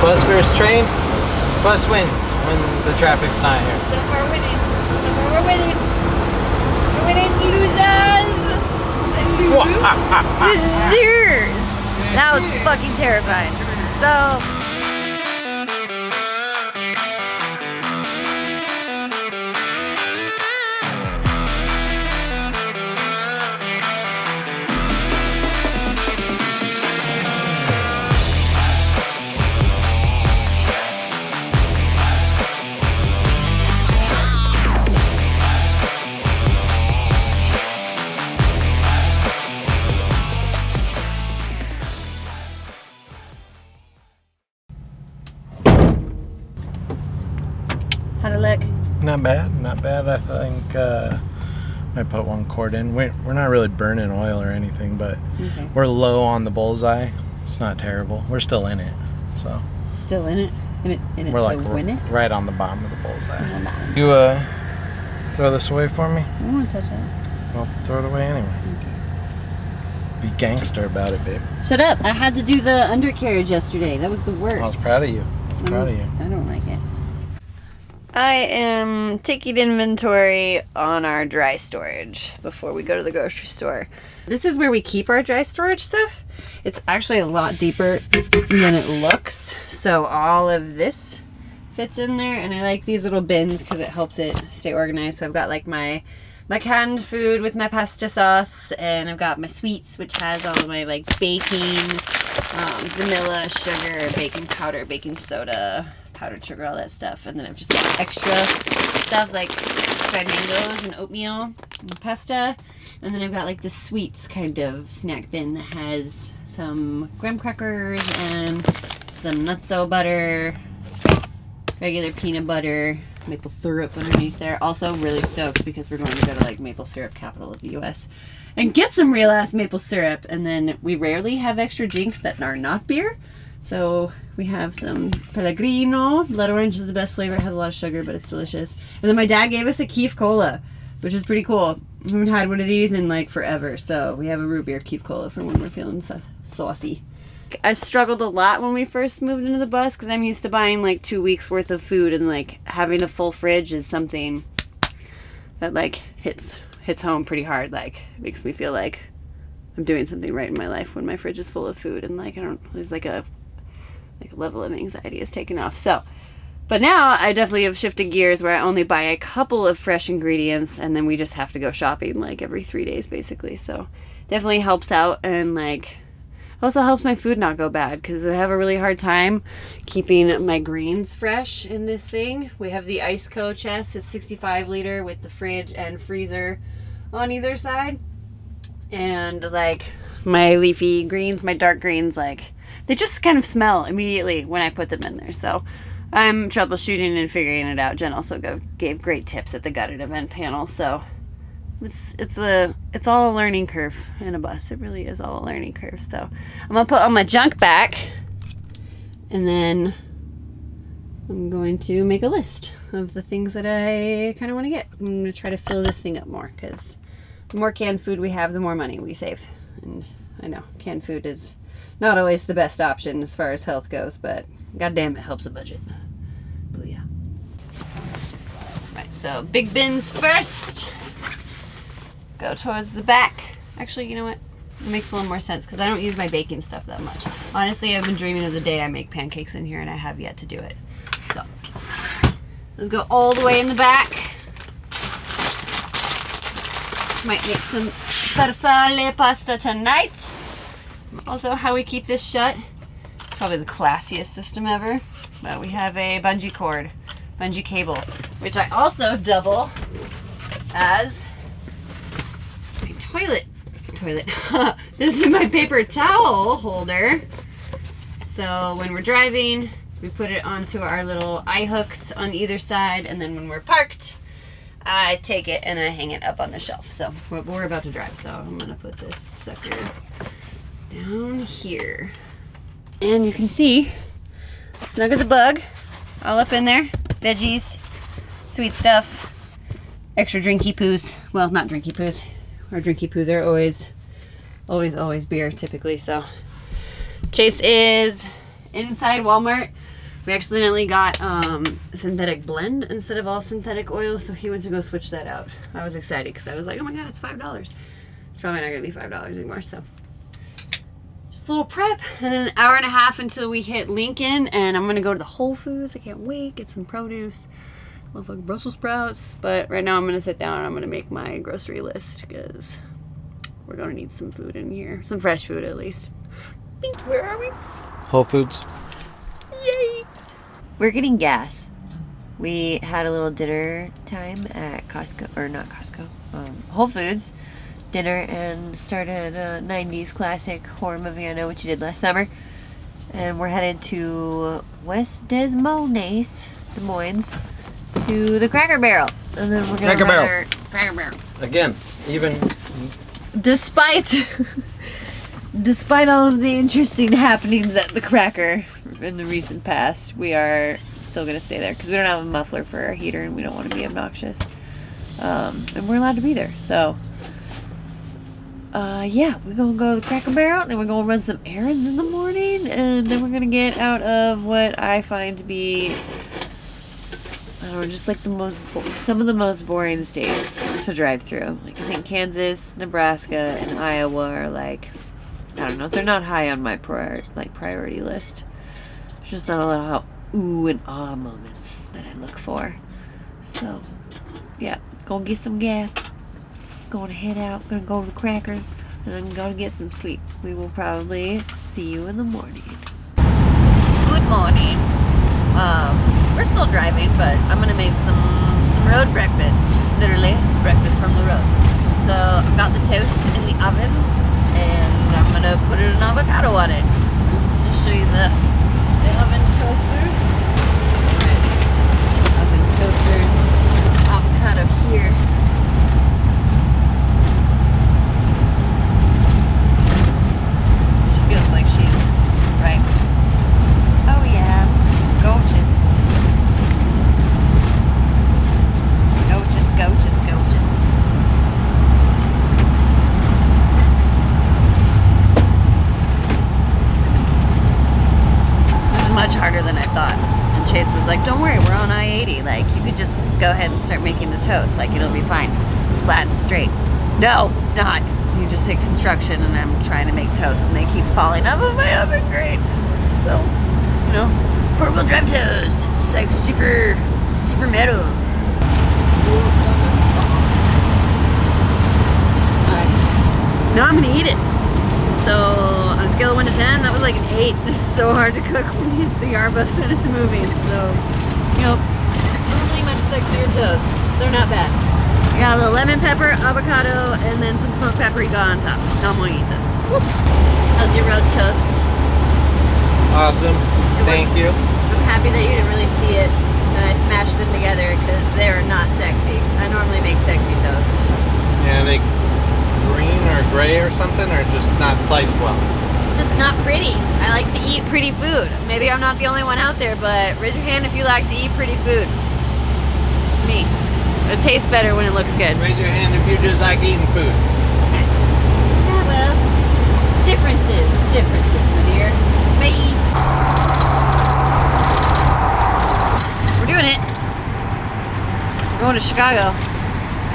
Bus versus train. Bus wins when the traffic's not here. So far winning. So far we're winning. We're winning, losers. Losers. That was fucking terrifying. So. How'd it look? Not bad, not bad. I think I put one quart in. We're not really burning oil or anything, but we're low on the bullseye. It's not terrible. We're still in it, so. Still in it? We're like win it? right on the bottom of the bullseye. Oh, You throw this away for me? I don't want to touch that. Well, throw it away anyway. Okay. Be gangster about it, babe. Shut up. I had to do the undercarriage yesterday. That was the worst. I was proud of you. Proud of you. I don't like it. I am taking inventory on our dry storage before we go to the grocery store. This is where we keep our dry storage stuff. It's actually a lot deeper than it looks. So all of this fits in there, and I like these little bins because it helps it stay organized. So I've got like my canned food with my pasta sauce, and I've got my sweets, which has all of my like baking, vanilla, sugar, baking powder, baking soda, powdered sugar, all that stuff. And then I've just got extra stuff like dried mangoes and oatmeal and pasta. And then I've got like the sweets kind of snack bin that has some graham crackers and some nutso butter, regular peanut butter, maple syrup underneath there. Also really stoked because we're going to go to like maple syrup capital of the US and get some real ass maple syrup. And then we rarely have extra drinks that are not beer. So we have some Pellegrino. Blood orange is the best flavor. It has a lot of sugar, but it's delicious. And then my dad gave us a Keef Cola, which is pretty cool. We haven't had one of these in like forever. So we have a root beer Keef Cola for when we're feeling saucy. I struggled a lot when we first moved into the bus because I'm used to buying like 2 weeks worth of food, and like having a full fridge is something that like hits home pretty hard. Like makes me feel like I'm doing something right in my life when my fridge is full of food, and like there's like a level of anxiety is taken off. So, but now I definitely have shifted gears where I only buy a couple of fresh ingredients, and then we just have to go shopping like every 3 days basically. So definitely helps out, and like also helps my food not go bad because I have a really hard time keeping my greens fresh in this thing. We have the Iceco chest, it's 65 liter with the fridge and freezer on either side. And like my leafy greens, my dark greens, like they just kind of smell immediately when I put them in there. So I'm troubleshooting and figuring it out. Jen also gave great tips at the gutted event panel. So it's all a learning curve in a bus. It really is all a learning curve. So I'm gonna put on my junk back, and then I'm going to make a list of the things that I kind of want to get. I'm gonna try to fill this thing up more because the more canned food we have, the more money we save. And I know canned food is not always the best option as far as health goes, but goddamn, it helps a budget. Booyah. Right, so big bins first. Go towards the back. Actually, you know what? It makes a little more sense because I don't use my baking stuff that much. Honestly, I've been dreaming of the day I make pancakes in here, and I have yet to do it. So let's go all the way in the back. Might make some farfalle pasta tonight. Also, how we keep this shut, probably the classiest system ever. But we have a bungee cord, bungee cable, which I also double as my toilet. This is my paper towel holder. So when we're driving, we put it onto our little eye hooks on either side, and then when we're parked, I take it and I hang it up on the shelf. So we're about to drive, so I'm gonna put this sucker down here. And you can see, snug as a bug, all up in there. Veggies, sweet stuff, extra drinky poos. Well, not drinky poos. Our drinky poos are always beer typically. So Chase is inside Walmart We accidentally got synthetic blend instead of all synthetic oil, so he went to go switch that out. I was excited because I was like, oh my god, it's $5. It's probably not gonna be $5 anymore, so. Just a little prep, and then an hour and a half until we hit Lincoln, and I'm gonna go to the Whole Foods. I can't wait, get some produce. Motherfucking Brussels sprouts. But right now I'm gonna sit down and I'm gonna make my grocery list because we're gonna need some food in here. Some fresh food at least. Where are we? Whole Foods. Yay! We're getting gas. We had a little dinner time at Costco, or not Costco, Whole Foods dinner, and started a 90s classic horror movie, I Know What You Did Last Summer. And we're headed to West Des Moines, to the Cracker Barrel. And then we're gonna Cracker Barrel. Again, even Despite all of the interesting happenings at the Cracker in the recent past, we are still going to stay there because we don't have a muffler for our heater and we don't want to be obnoxious. And we're allowed to be there. So, yeah, we're going to go to the Cracker Barrel, and then we're going to run some errands in the morning, and then we're going to get out of what I find to be, I don't know, just like some of the most boring states to drive through. Like, I think Kansas, Nebraska, and Iowa are like, I don't know, they're not high on my priority list. There's just not a lot of ooh and ah moments that I look for. So, yeah, gonna get some gas. Gonna head out. Gonna go to the Cracker, and then gonna get some sleep. We will probably see you in the morning. Good morning. We're still driving, but I'm gonna make some road breakfast. Literally, breakfast from the road. So I've got the toast in the oven, and I'm gonna put an avocado on it. I'll show you the oven toaster. Alright. Oven toaster. Avocado here. She feels like she's ripe. Oh yeah. Gorgeous. Gorgeous. Much harder than I thought. And Chase was like, don't worry, we're on I-80. Like, you could just go ahead and start making the toast. Like, it'll be fine. It's flat and straight. No, it's not. You just hit construction, and I'm trying to make toast, and they keep falling out of my oven grate. So, you know, 4-wheel drive toast. It's like super metal. Alright. Now I'm gonna eat it. So, on a scale of 1 to 10, that was like an 8. It's so hard to cook when you hit the yard bus when it's moving. So, you know, normally much sexier toasts. They're not bad. I got a little lemon pepper, avocado, and then some smoked paprika on top. Now I'm gonna eat this. Whoop. How's your road toast? awesome. Thank you. I'm happy that you didn't really see it, that I smashed them together, because they're not sexy. I normally make sexy toast. Yeah, they green or gray or something, or just not sliced well? Just not pretty. I like to eat pretty food. Maybe I'm not the only one out there, but raise your hand if you like to eat pretty food. Me. It tastes better when it looks good. Raise your hand if you just like eating food. Yeah, well, differences, my dear. Bye. We're doing it. We're going to Chicago.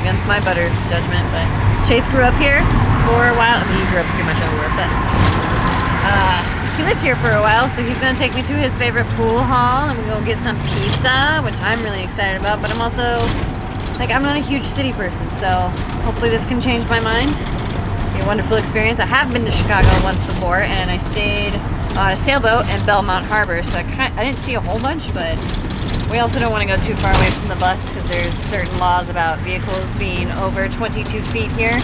Against my better judgment, but Chase grew up here for a while. I mean, he grew up pretty much everywhere, but he lives here for a while, so he's gonna take me to his favorite pool hall, and we're gonna get some pizza, which I'm really excited about. But I'm also, like, I'm not a huge city person, so hopefully this can change my mind. Be a wonderful experience. I have been to Chicago once before, and I stayed on a sailboat in Belmont Harbor, so I didn't see a whole bunch, but we also don't want to go too far away from the bus because there's certain laws about vehicles being over 22 feet here.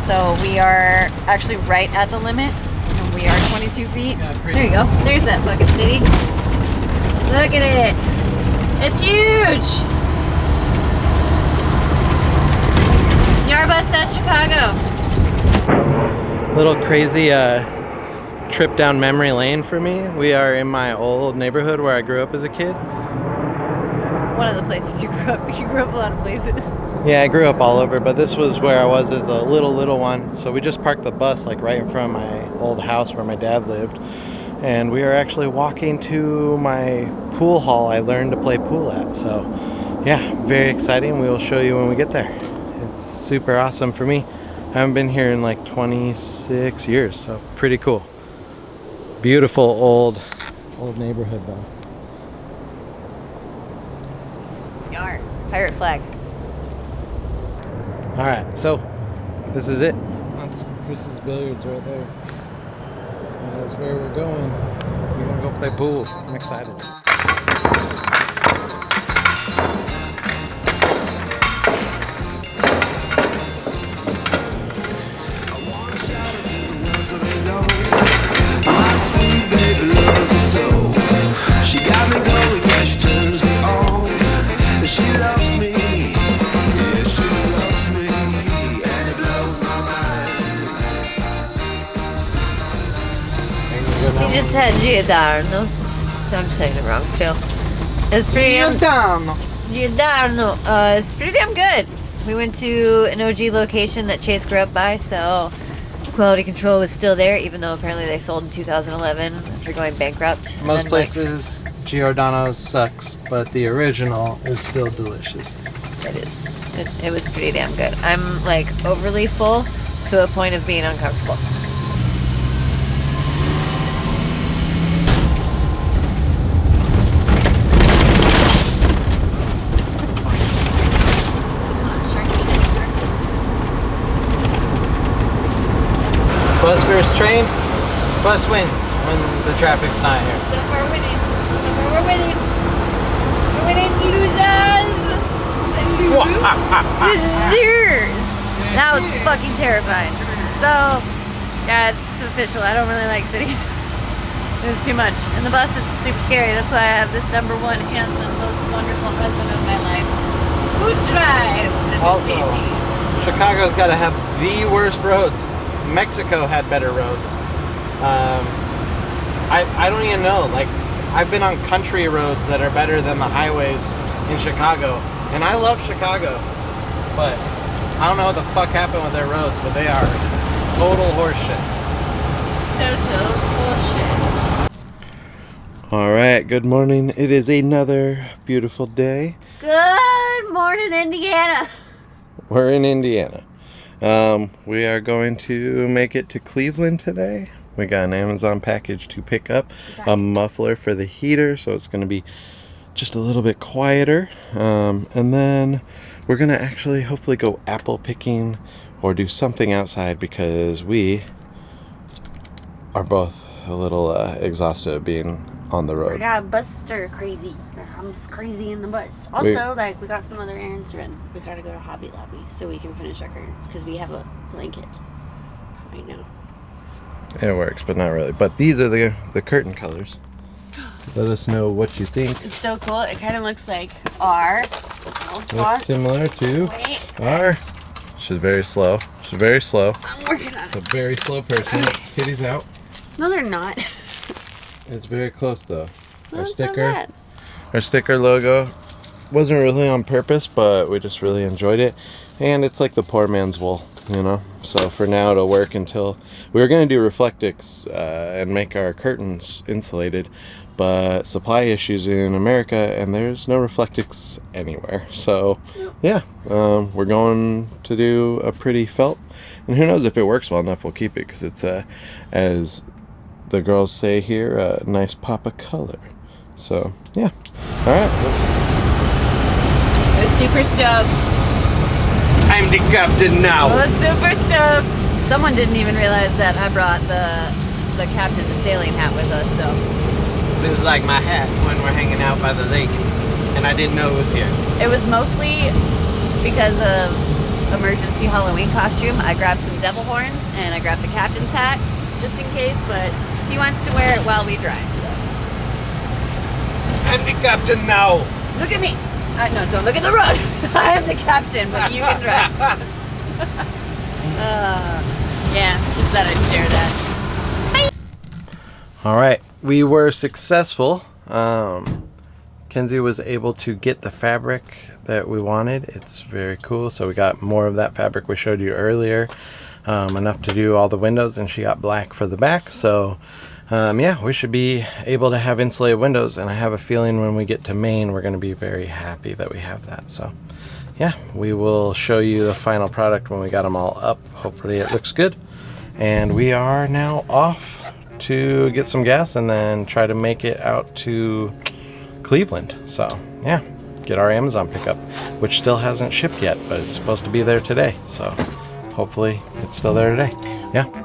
So we are actually right at the limit, and we are 22 feet. Yeah, there you go. There's that fucking city. Look at it. It's huge. Yarbus, that's Chicago. Little crazy trip down memory lane for me. We are in my old neighborhood where I grew up as a kid. One of the places you grew up. You grew up a lot of places. Yeah, I grew up all over, but this was where I was as a little one. So we just parked the bus like right in front of my old house where my dad lived. and we are actually walking to my pool hall I learned to play pool at. So yeah, very exciting. We will show you when we get there. It's super awesome for me. I haven't been here in like 26 years, so pretty cool. Beautiful old neighborhood though. Yar, pirate flag. All right, so this is it. That's Chris's billiards right there. And that's where we're going. We're gonna go play pool. I'm excited. So they know my sweet baby loves me so. She got me going, yeah, she turns me on. And she loves me, yeah, she loves me, and it blows my mind. He just had Giordano's. I'm saying it wrong still. It's pretty Giordano. It's pretty damn good. We went to an OG location that Chase grew up by, so quality control was still there, even though apparently they sold in 2011 after going bankrupt. Most places, Giordano's sucks, but the original is still delicious. It is. It was pretty damn good. I'm like overly full to a point of being uncomfortable. Bus versus train. Bus wins when the traffic's not here. So far winning. So far we're winning. We're winning, losers. Losers. That was fucking terrifying. So, yeah, it's official. I don't really like cities. It was too much. In the bus, it's super scary. That's why I have this #1 handsome, most wonderful husband of my life who drives. Also, Chicago's got to have the worst roads. Mexico had better roads. I don't even know. Like, I've been on country roads that are better than the highways in Chicago, and I love Chicago, but I don't know what the fuck happened with their roads, but they are total horseshit. Total bullshit. All right, good morning. It is another beautiful day. Good morning, Indiana. We're in Indiana. We are going to make it to Cleveland today. We got an Amazon package to pick up, a muffler for the heater, so it's going to be just a little bit quieter. And then we're going to actually hopefully go apple picking or do something outside because we are both a little exhausted of being on the road. Yeah, buses are crazy. I'm just crazy in the bus. Also, we got some other errands to run. We gotta go to Hobby Lobby so we can finish our curtains because we have a blanket right now. It works, but not really. But these are the curtain colors. Let us know what you think. It's so cool. It kind of looks like our old spot. Looks similar to our. She's very slow. She's very slow. I'm working on It's a it. very slow person. Titties out. No, they're not. It's very close though. No, it's not bad. Our sticker logo wasn't really on purpose, but we just really enjoyed it. And it's like the poor man's wool, you know? So for now it'll work until... We were going to do Reflectix and make our curtains insulated, but supply issues in America and there's no Reflectix anywhere. So yeah, we're going to do a pretty felt. And who knows, if it works well enough, we'll keep it because it's, as the girls say here, a nice pop of color. So yeah. All right. I was super stoked. I'm the captain now. I was super stoked. Someone didn't even realize that I brought the captain, the sailing hat with us, so. This is like my hat when we're hanging out by the lake, and I didn't know it was here. It was mostly because of emergency Halloween costume. I grabbed some devil horns and I grabbed the captain's hat just in case, but he wants to wear it while we drive, so. I'm the captain now. Look at me. No, don't look at the road. I am the captain, but you can drive. Yeah, just thought I'd share that. Bye. All right, we were successful. Kenzie was able to get the fabric that we wanted. It's very cool. So we got more of that fabric we showed you earlier, enough to do all the windows, and she got black for the back. So yeah, we should be able to have insulated windows, and I have a feeling when we get to Maine, we're going to be very happy that we have that. So yeah, we will show you the final product when we got them all up. Hopefully it looks good. And we are now off to get some gas and then try to make it out to Cleveland. So yeah, get our Amazon pickup, which still hasn't shipped yet, but it's supposed to be there today. So hopefully it's still there today. Yeah.